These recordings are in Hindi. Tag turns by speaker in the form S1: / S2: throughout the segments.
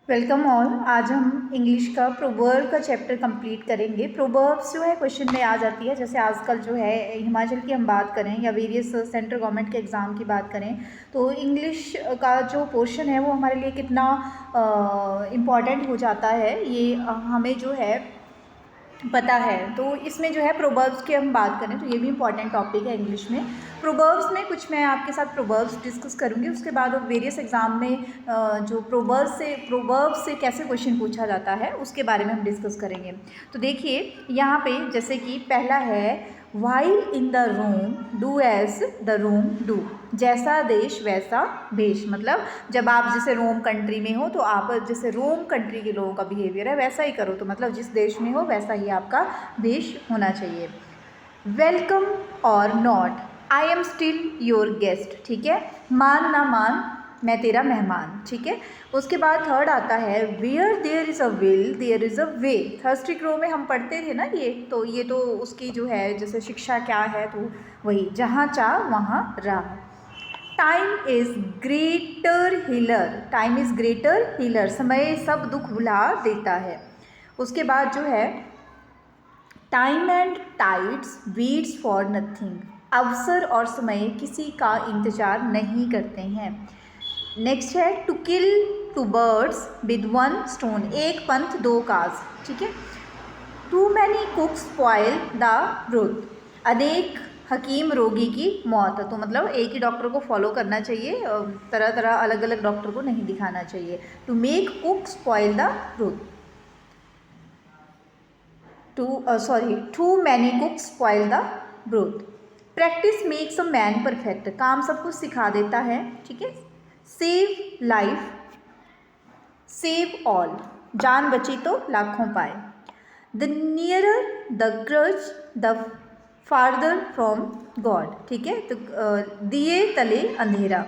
S1: Welcome all. आज हम इंग्लिश का प्रोवर्ब का चैप्टर कंप्लीट करेंगे। प्रोवर्ब्स जो है क्वेश्चन में आ जाती है, जैसे आजकल जो है हिमाचल की हम बात करें या वेरियस सेंट्रल गवर्नमेंट के एग्ज़ाम की बात करें तो इंग्लिश का जो पोर्शन है वो हमारे लिए कितना इम्पॉर्टेंट हो जाता है, ये हमें जो है पता है। तो इसमें जो है प्रोवर्ब्स की हम बात करें तो ये भी इम्पॉर्टेंट टॉपिक है इंग्लिश में। प्रोवर्ब्स में कुछ मैं आपके साथ प्रोवर्ब्स डिस्कस करूँगी, उसके बाद वेरियस एग्जाम में जो प्रोवर्ब्स से कैसे क्वेश्चन पूछा जाता है उसके बारे में हम डिस्कस करेंगे। तो देखिए यहाँ पे जैसे कि पहला है, while in the Rome do as the Rome do, जैसा देश वैसा भेष। मतलब जब आप जैसे रोम कंट्री में हो तो आप जैसे रोम कंट्री के लोगों का बिहेवियर है वैसा ही करो, तो मतलब जिस देश में हो वैसा ही आपका भेष होना चाहिए। वेलकम और not, I am still your guest, ठीक है, मान ना मान मैं तेरा मेहमान, ठीक है। उसके बाद थर्ड आता है, where there is a will there is a way. Thirsty crow में हम पढ़ते थे ना ये तो उसकी जो है जैसे शिक्षा क्या है, तो वही जहाँ चाह वहाँ राह। Time is greater healer, time is greater healer, समय सब दुख भुला देता है। उसके बाद जो है, time and tides waits for nothing, अवसर और समय किसी का इंतजार नहीं करते हैं। नेक्स्ट है, to kill two birds with one stone, एक पंथ दो काज, ठीक है। Too many cooks spoil the broth, अनेक हकीम रोगी की मौत, तो मतलब एक ही डॉक्टर को फॉलो करना चाहिए, तरह तरह अलग अलग डॉक्टर को नहीं दिखाना चाहिए। Too make cook spoil the broth, too many cook spoil the broth. Practice makes a man perfect, काम सब कुछ सिखा देता है, ठीक है। सेव लाइफ सेव ऑल, जान बची तो लाखों पाए। The nearer the church the farther from God, ठीक है। तो दिए तले अंधेरा।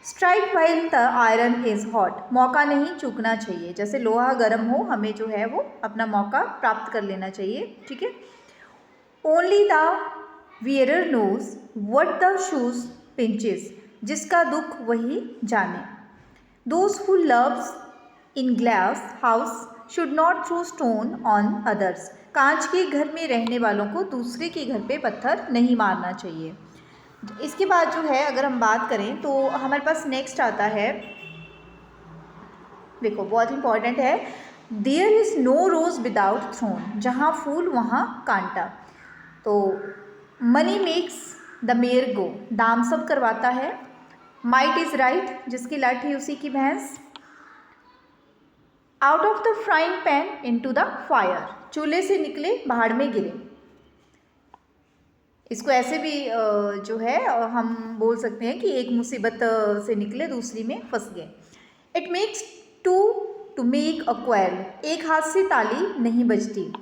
S1: Strike while the iron is hot, मौका नहीं चूकना चाहिए, जैसे लोहा गर्म हो हमें जो है वो अपना मौका प्राप्त कर लेना चाहिए, ठीक है। Only the wearer knows what the shoes pinches, जिसका दुख वही जाने। Those who lives in glass house should not throw stone on others, कांच के घर में रहने वालों को दूसरे के घर पे पत्थर नहीं मारना चाहिए। इसके बाद जो है अगर हम बात करें तो हमारे पास नेक्स्ट आता है, देखो बहुत इंपॉर्टेंट है, there is no rose without thorn, जहाँ फूल वहाँ कांटा। तो money makes the mayor go, दाम सब करवाता है। माइट इज़ राइट, जिसकी लाठी उसी की भैंस। Out of the frying pan into the fire, चूल्हे से निकले भाड़ में गिरे। इसको ऐसे भी जो है हम बोल सकते हैं कि एक मुसीबत से निकले दूसरी में फंस गए। It makes two make a quarrel, एक हाथ से ताली नहीं बजती।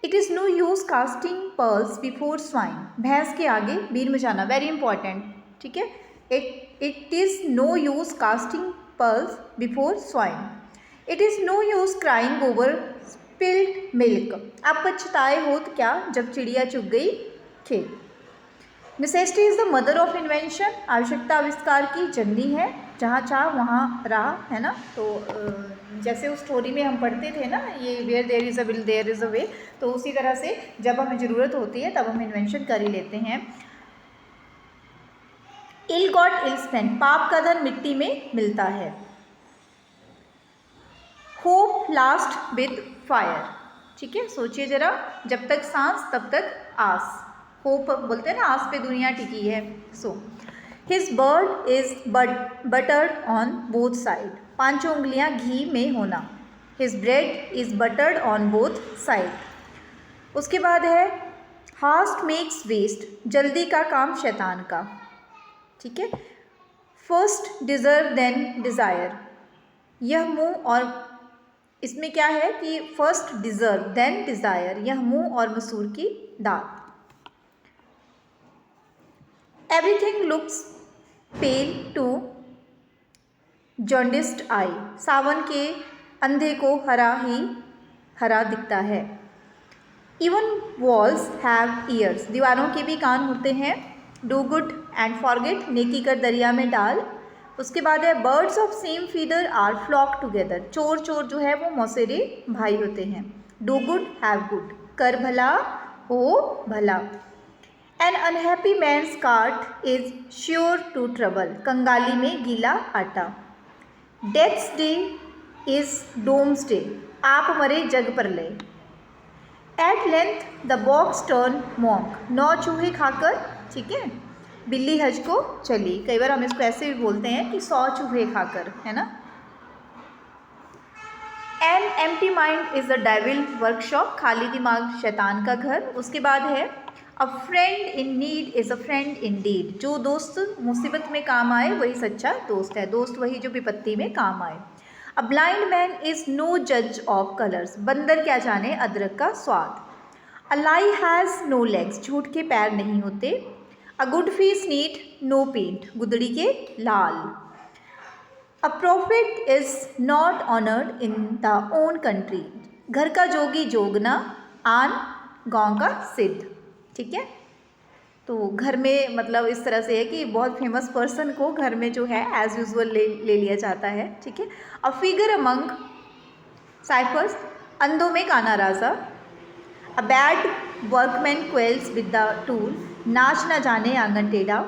S1: It is no use casting pearls before swine, भैंस के आगे बीन बजाना, वेरी इंपॉर्टेंट, ठीक है। It is no use casting pearls before swine. It is no use crying over spilled milk, अब पछताए होत क्या जब चिड़िया चुग गई खेत। Necessity is the mother of invention, आवश्यकता आविष्कार की जननी है, जहाँ चाह वहाँ राह, है ना। तो जैसे उस स्टोरी में हम पढ़ते थे ना, ये where there is a will there is a way, तो उसी तरह से जब हमें ज़रूरत होती है तब हम इन्वेंशन कर ही लेते हैं। इल गॉट इल स्पेंट, पाप का धन मिट्टी में मिलता है। होप लास्ट विद फायर, ठीक है, सोचिए जरा, जब तक सांस तब तक आस, होप बोलते हैं ना, आस पे दुनिया टिकी है। So his bird is buttered on both side, पांचों उंगलियां घी में होना। His bread is buttered on both side. उसके बाद है, हास्ट मेक्स वेस्ट, जल्दी का काम शैतान का, ठीक है। फर्स्ट डिजर्व देन डिज़ायर, यह मुंह और इसमें क्या है कि फर्स्ट डिजर्व देन डिज़ायर, यह मुंह और मसूर की दाल। एवरीथिंग लुक्स पेल टू जॉन्डिस्ड आई, सावन के अंधे को हरा ही हरा दिखता है। इवन वॉल्स हैव ईयर्स, दीवारों के भी कान होते हैं। डू गुड एंड फॉरगेट, नेकी कर दरिया में डाल। उसके बाद है birds of same feather are flock together, चोर चोर जो है वो मौसेरे भाई होते हैं। डू गुड हैव गुड, कर भला हो भला। An unhappy man's cart is sure to trouble, कंगाली में गीला आटा। Death's day is doom's day, आप मरे जग पर ले। At length the box turn monk, 9 चूहे खाकर, ठीक है, बिल्ली हज को चली। कई बार हम इसको ऐसे भी बोलते हैं कि 100 चूहे खाकर, है ना। An empty mind is the devil workshop, खाली दिमाग शैतान का घर। उसके बाद है a friend in need is a friend indeed, जो दोस्त मुसीबत में काम आए वही सच्चा दोस्त है, दोस्त वही जो विपत्ति में काम आए। A blind man is no जज ऑफ कलर्स, बंदर क्या जाने अदरक का स्वाद। A lie has no legs, झूठ के पैर नहीं होते। A good face need no paint, गुदड़ी के लाल। A prophet is not honoured in the own country, घर का जोगी जोगना, आन गांव का सिद्ध, ठीक है। तो घर में मतलब इस तरह से है कि बहुत फेमस पर्सन को घर में जो है एज यूजुअल ले लिया जाता है, ठीक है। अ फिगर अमंग साइफर्स, अंधों में काना राजा। A bad workman quarrels with the tool, नाच न जाने आंगन टेढ़ा।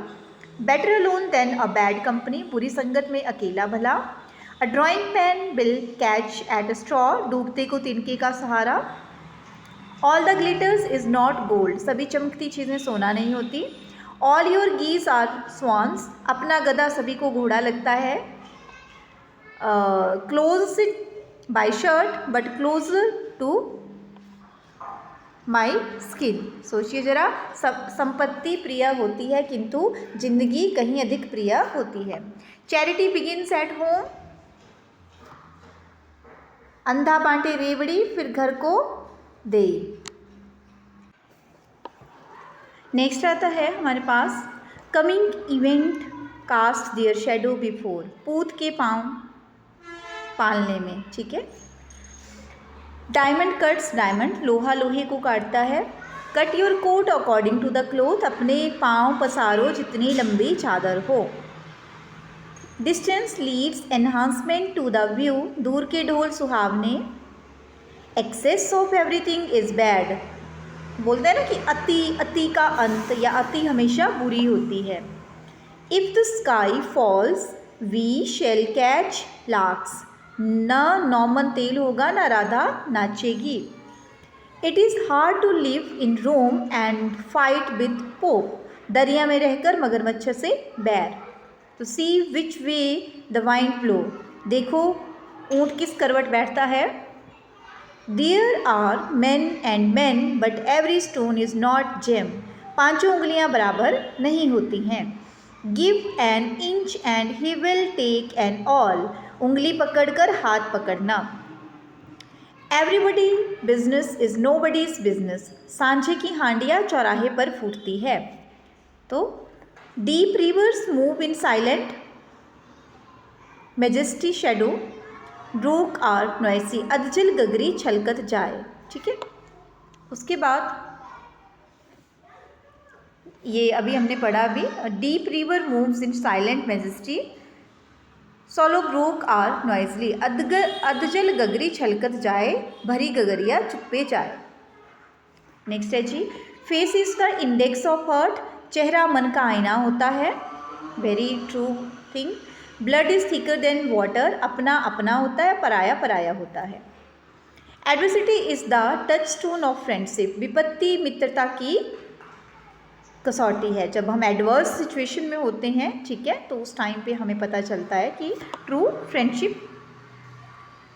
S1: Better alone than a bad company, बुरी संगत में अकेला भला। A drowning man will catch at a straw, डूबते को तिनके का सहारा। All the glitters is not gold, सभी चमकती चीज़ें सोना नहीं होती। All your geese are swans, अपना गधा सभी को घोड़ा लगता है। Close by shirt but closer to my skin, सोचिए जरा, संपत्ति प्रिय होती है किंतु जिंदगी कहीं अधिक प्रिय होती है। चैरिटी बिगिन्स एट होम, अंधा बांटे रेवड़ी फिर घर को दे। नेक्स्ट आता है हमारे पास coming event cast their shadow before, पूत के पाँव पालने में, ठीक है। डायमंड कट्स डायमंड, लोहा लोहे को काटता है। Cut your coat according to the cloth, अपने पाँव पसारो जितनी लंबी चादर हो। Distance leads enhancement to the view, दूर के ढोल सुहावने। Excess of everything is bad, बोलते हैं ना कि अति का अंत या अति हमेशा बुरी होती है। If the sky falls we shall catch larks, न नॉमन तेल होगा न राधा नाचेगी। It is hard to live in Rome and fight with Pope, दरिया में रहकर मगरमच्छ से बैर। तो see which way the wind blow, देखो ऊँट किस करवट बैठता है। There are men and men but every stone is not gem, पांचों उंगलियां बराबर नहीं होती हैं। Give an inch and he will take an all, उंगली पकड़कर हाथ पकड़ना। Everybody business is nobody's business, सांझे की हांडियाँ चौराहे पर फूटती है। तो deep rivers move in silent majesty shadow, brook are noisy, अधजल गगरी छलकत जाए, ठीक है। उसके बाद ये अभी हमने पढ़ा भी, deep river moves in silent majesty, shallow brook are noisily, अधजल गगरी छलकत जाए, भरी गगरिया चुप्पे जाए। नेक्स्ट है जी, face is the index of heart, चेहरा मन का आईना होता है, very true thing. Blood is thicker than water, अपना अपना होता है, पराया पराया होता है। Adversity is the touchstone of friendship, विपत्ति मित्रता की कसौटी है। जब हम एडवर्स सिचुएशन में होते हैं, ठीक है, तो उस टाइम पे हमें पता चलता है कि ट्रू फ्रेंडशिप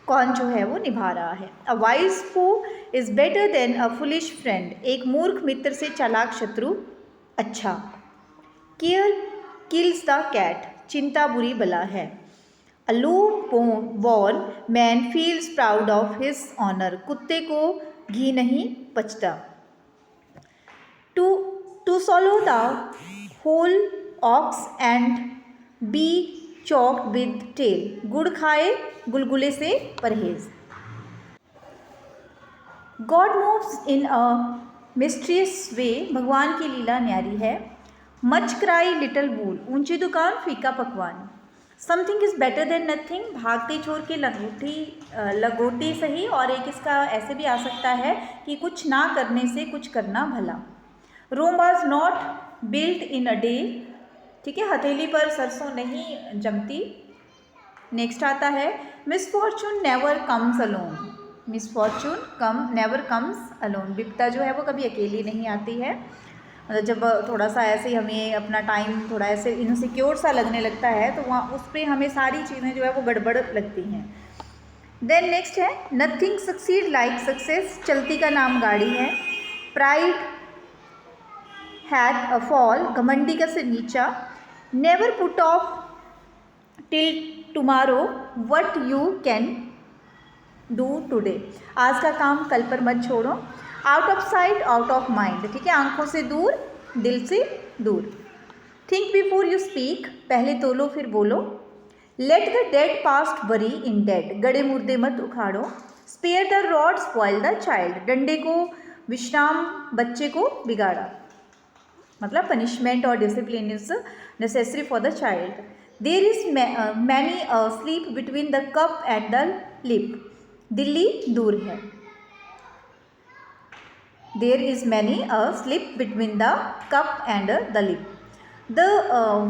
S1: कौन जो है वो निभा रहा है। अ वाइज फू is better than a foolish friend, एक मूर्ख मित्र से चालाक शत्रु अच्छा। केयर किल्स द कैट, चिंता बुरी बला है। A low born man feels proud of his honour, कुत्ते को घी नहीं पचता। To swallow the whole ox and be choked with tail, गुड़ खाए गुलगुले से परहेज। God moves in a mysterious way, भगवान की लीला न्यारी है। मच क्राई लिटिल वूल, ऊंची दुकान फीका पकवान। Something is better than nothing, भागते चोर के लंगोटी सही, और एक इसका ऐसे भी आ सकता है कि कुछ ना करने से कुछ करना भला। Rome was not built in a day, ठीक है, हथेली पर सरसों नहीं जमती। नेक्स्ट आता है misfortune never comes alone, misfortune never comes alone, विपदा जो है वो कभी अकेली नहीं आती है। मतलब जब थोड़ा सा ऐसे ही हमें अपना टाइम थोड़ा ऐसे इनसिक्योर सा लगने लगता है तो वहाँ उस पर हमें सारी चीज़ें जो है वो गड़बड़ लगती हैं। देन नेक्स्ट है नथिंग सक्सीड लाइक सक्सेस, चलती का नाम गाड़ी है। प्राइड हैड अ फॉल, घमंडी का सिर नीचा। Never put off till tomorrow what you can do today, आज का काम कल पर मत छोड़ो। Out of sight out of mind, ठीक है, आंखों से दूर दिल से दूर। थिंक बिफोर यू स्पीक, पहले तोलो फिर बोलो। लेट द डेड पास्ट बरी इन डेड, गड़े मुर्दे मत उखाड़ो। Spare the rod spoil the child, डंडे को विश्राम बच्चे को बिगाड़ा, मतलब पनिशमेंट और discipline is necessary for the child. There is many slip between the cup and the lip, Delhi दूर है। There is many slip between the cup and the lip. The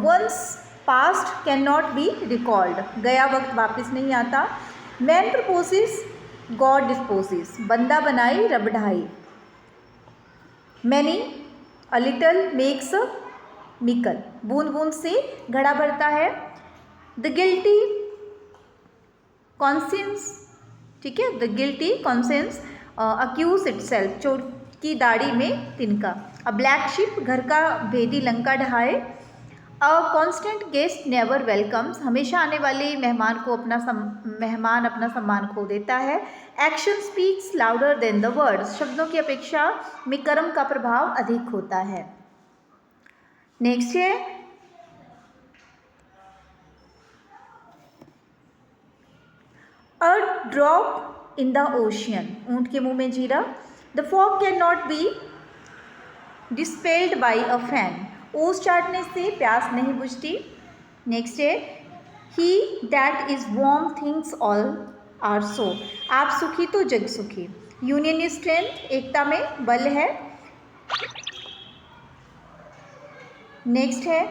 S1: once past can not be recalled, गया वक्त वापस नहीं आता। मैन प्रपोजेस गॉड डिस्पोजेस, बंदा बनाई रब ढाई। Many a little makes Mikal, बूंद बूंद से घड़ा भरता है। द गिल्टी कॉन्शियंस, ठीक है, the guilty conscience accuse itself, चोर की दाढ़ी में तिनका। अ ब्लैक शिप, घर का भेदी लंका ढहाए। A constant guest never welcomes, हमेशा आने वाले मेहमान अपना सम्मान खो देता है। Action speaks louder than the words, शब्दों की अपेक्षा में कर्म का प्रभाव अधिक होता है। नेक्स्ट है a drop in the ocean, ऊंट के मुंह में जीरा। The fog can not be dispelled by a fan, ओस चाटने से प्यास नहीं बुझती। नेक्स्ट है he that is warm things all are so, आप सुखी तो जग सुखी। यूनियन इज स्ट्रेंथ, एकता में बल है। नेक्स्ट है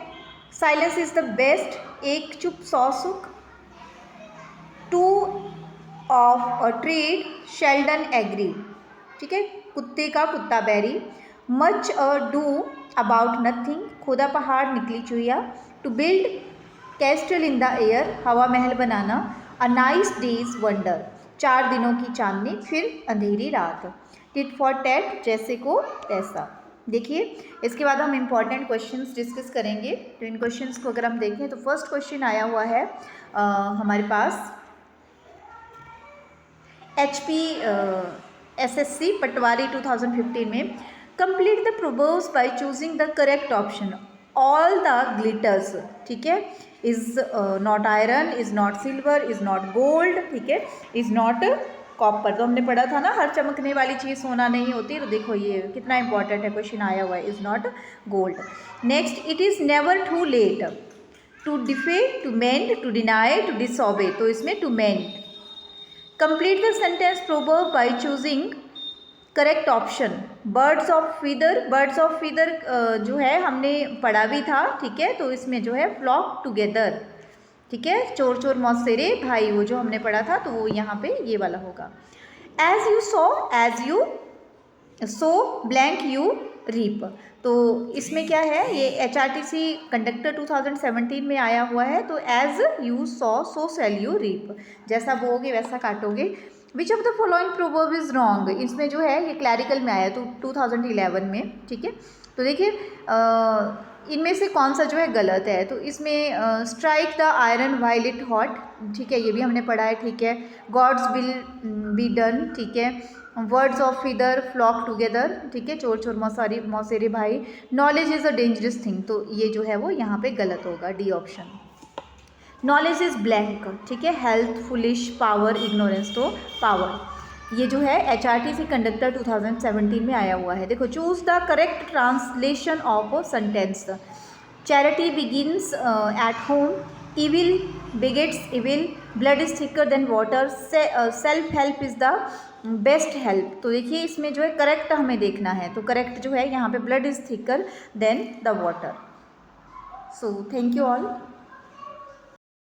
S1: साइलेंस इज द बेस्ट, एक चुप सौ सुख। Two of a trade seldom agree, ठीक है, कुत्ते का कुत्ता बैरी। Much ado about nothing, खोदा पहाड़ निकली चुहिया। To build castle in the air, हवा महल बनाना। अ नाइस डेज वंडर, 4 दिनों की चांदनी फिर अंधेरी रात। टिट फॉर टैट, जैसे को तैसा। देखिए इसके बाद हम इम्पॉर्टेंट क्वेश्चंस डिस्कस करेंगे। तो इन क्वेश्चंस को अगर हम देखें तो फर्स्ट क्वेश्चन आया हुआ है हमारे पास HP SSC पटवारी 2015 में। Complete the proverbs by choosing the correct option. All the glitters, ठीक है, is not iron, is not silver, is not gold, ठीक है, इज नॉट कॉपर। तो हमने पढ़ा था ना हर चमकने वाली चीज़ सोना नहीं होती। तो देखो ये कितना इंपॉर्टेंट है, क्वेश्चन आया हुआ है, is not gold. Next it is never too late to defy, to mend, to deny, to disobey, तो इसमें to mend. Complete the sentence proverb by choosing correct option. Birds of feather, birds of feather जो है हमने पढ़ा भी था, ठीक है, तो इसमें जो है फ्लॉक टुगेदर, ठीक है, चोर चोर मौसेरे भाई, वो जो हमने पढ़ा था तो वो यहाँ पे ये वाला होगा। As you sow, as you sow blank you reap, तो इसमें क्या है, ये HRTC कंडक्टर 2017 में आया हुआ है। तो as you sow shall you reap, जैसा बोओगे वैसा काटोगे। Which of the following proverb is wrong, इसमें जो है ये क्लैरिकल में आया तो 2011 में, ठीक है। तो देखिए इनमें से कौन सा जो है गलत है। तो इसमें strike the iron while it hot, ठीक है, ये भी हमने पढ़ा है, ठीक है। गॉड्स विल बी डन, ठीक है। Birds of feather flock together, ठीक है, चोर चोर मौसेरे भाई। Knowledge is a dangerous thing, तो ये जो है वो यहाँ पे गलत होगा, D option. Knowledge is blank, ठीक है। हेल्थ, फुलिश, पावर, इग्नोरेंस, तो पावर। ये जो है HRTC कंडक्टर 2017 में आया हुआ है। देखो choose the correct translation of sentence. Charity begins at home, evil begets evil, blood is thicker than water, self help is the best help. तो देखिए इसमें जो है करेक्ट हमें देखना है, तो करेक्ट जो है यहाँ पे blood is thicker then the water. So thank you all.